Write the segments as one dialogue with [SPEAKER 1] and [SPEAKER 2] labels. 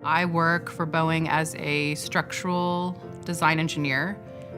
[SPEAKER 1] I work for Boeing as a structural design engineer,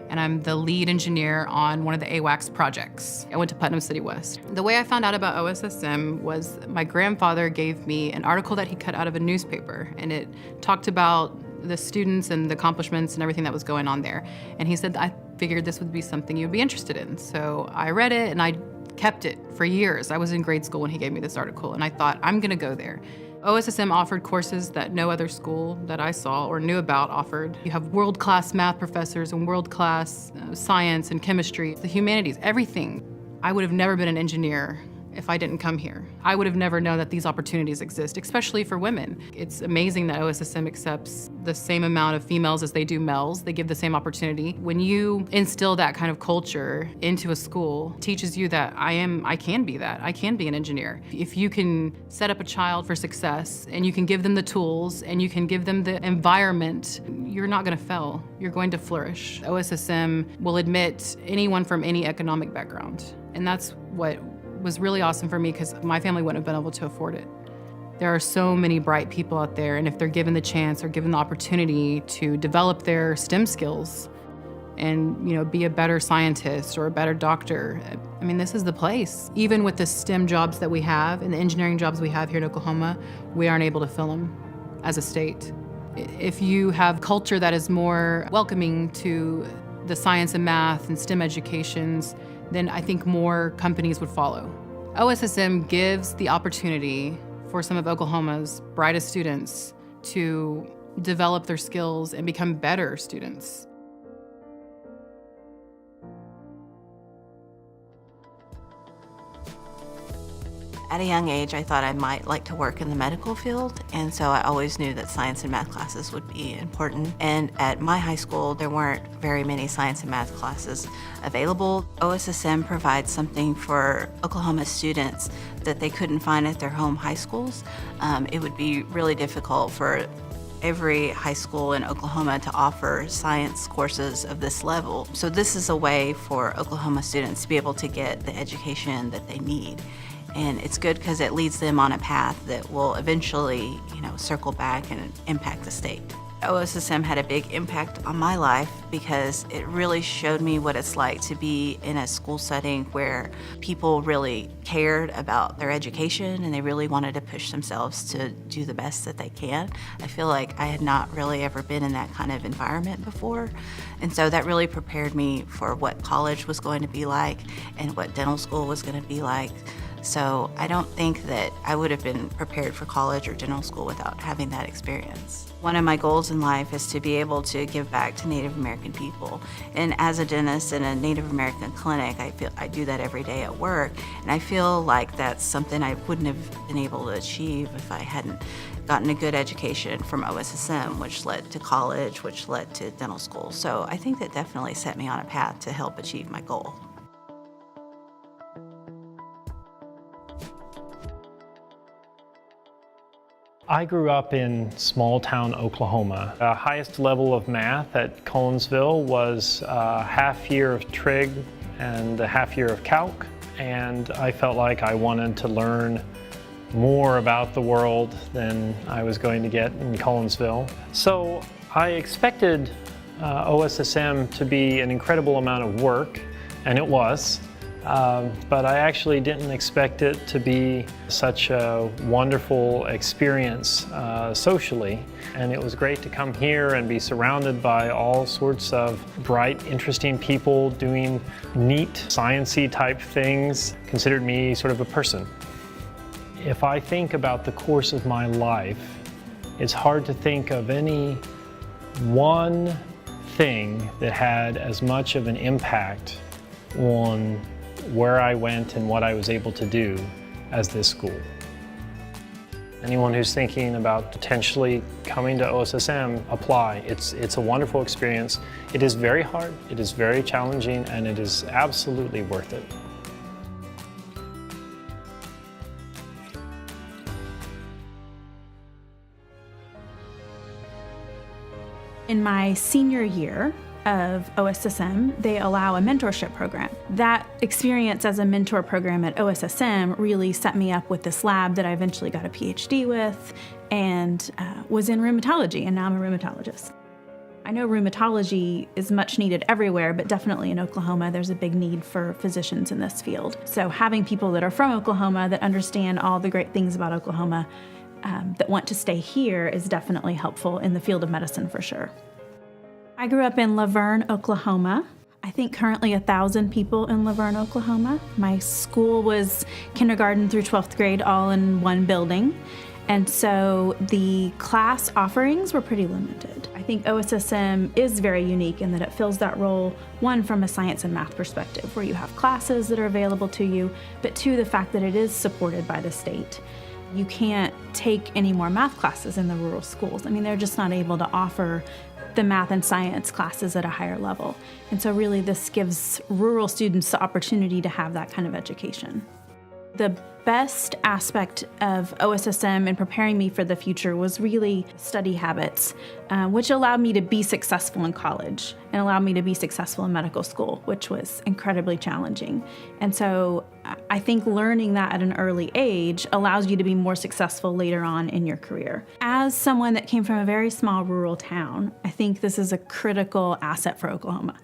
[SPEAKER 1] and I'm the lead engineer on one of the AWACS projects. I went to Putnam City West. The way I found out about OSSM was my grandfather gave me an article that he cut out of a newspaper, and it talked about the students and the accomplishments and everything that was going on there. And he said, I figured this would be something you'd be interested in. So I read it and I kept it for years. I was in grade school when he gave me this article, and I thought, I'm gonna go there. OSSM offered courses that no other school that I saw or knew about offered. You have world-class math professors and world-class science and chemistry, the humanities, everything. I would have never been an engineer if I didn't come here. I would have never known that these opportunities exist, especially for women. It's amazing that OSSM accepts the same amount of females as they do males. They give the same opportunity. When you instill that kind of culture into a school, it teaches you that I can be that. I can be an engineer. If you can set up a child for success and you can give them the tools and you can give them the environment, you're not gonna fail. You're going to flourish. OSSM will admit anyone from any economic background. And that's what was really awesome for me, because my family wouldn't have been able to afford it. There are so many bright people out there, and if they're given the chance or given the opportunity to develop their STEM skills and be a better scientist or a better doctor, I mean, this is the place. Even with the STEM jobs that we have and the engineering jobs we have here in Oklahoma, we aren't able to fill them as a state. If you have culture that is more welcoming to the science and math and STEM educations, then I think more companies would follow. OSSM gives the opportunity for some of Oklahoma's brightest students to develop their skills and become better students.
[SPEAKER 2] At a young age, I thought I might like to work in the medical field, and so I always knew that science and math classes would be important. And at my high school, there weren't very many science and math classes available. OSSM provides something for Oklahoma students that they couldn't find at their home high schools. It would be really difficult for every high school in Oklahoma to offer science courses of this level. So this is a way for Oklahoma students to be able to get the education that they need. And it's good because it leads them on a path that will eventually, circle back and impact the state. OSSM had a big impact on my life because it really showed me what it's like to be in a school setting where people really cared about their education and they really wanted to push themselves to do the best that they can. I feel like I had not really ever been in that kind of environment before. And so that really prepared me for what college was going to be like and what dental school was going to be like. So I don't think that I would have been prepared for college or dental school without having that experience. One of my goals in life is to be able to give back to Native American people. And as a dentist in a Native American clinic, I do that every day at work. And I feel like that's something I wouldn't have been able to achieve if I hadn't gotten a good education from OSSM, which led to college, which led to dental school. So I think that definitely set me on a path to help achieve my goal.
[SPEAKER 3] I grew up in small-town Oklahoma. The highest level of math at Collinsville was a half year of trig and a half year of calc, and I felt like I wanted to learn more about the world than I was going to get in Collinsville. So I expected OSSM to be an incredible amount of work, and it was. But I actually didn't expect it to be such a wonderful experience socially. And it was great to come here and be surrounded by all sorts of bright, interesting people doing neat, science-y type things. Considered me sort of a person. If I think about the course of my life, it's hard to think of any one thing that had as much of an impact on where I went and what I was able to do as this school. Anyone who's thinking about potentially coming to OSSM, apply. It's a wonderful experience. It is very hard, it is very challenging, and it is absolutely worth it.
[SPEAKER 4] In my senior year, of OSSM, they allow a mentorship program. That experience as a mentor program at OSSM really set me up with this lab that I eventually got a PhD with and was in rheumatology, and now I'm a rheumatologist. I know rheumatology is much needed everywhere, but definitely in Oklahoma, there's a big need for physicians in this field. So having people that are from Oklahoma that understand all the great things about Oklahoma that want to stay here is definitely helpful in the field of medicine for sure. I grew up in Laverne, Oklahoma. I think currently 1,000 people in Laverne, Oklahoma. My school was kindergarten through 12th grade all in one building. And so the class offerings were pretty limited. I think OSSM is very unique in that it fills that role, one, from a science and math perspective, where you have classes that are available to you, but two, the fact that it is supported by the state. You can't take any more math classes in the rural schools. I mean, they're just not able to offer the math and science classes at a higher level. And so really this gives rural students the opportunity to have that kind of education. The best aspect of OSSM in preparing me for the future was really study habits, which allowed me to be successful in college and allowed me to be successful in medical school, which was incredibly challenging. And so I think learning that at an early age allows you to be more successful later on in your career. As someone that came from a very small rural town, I think this is a critical asset for Oklahoma.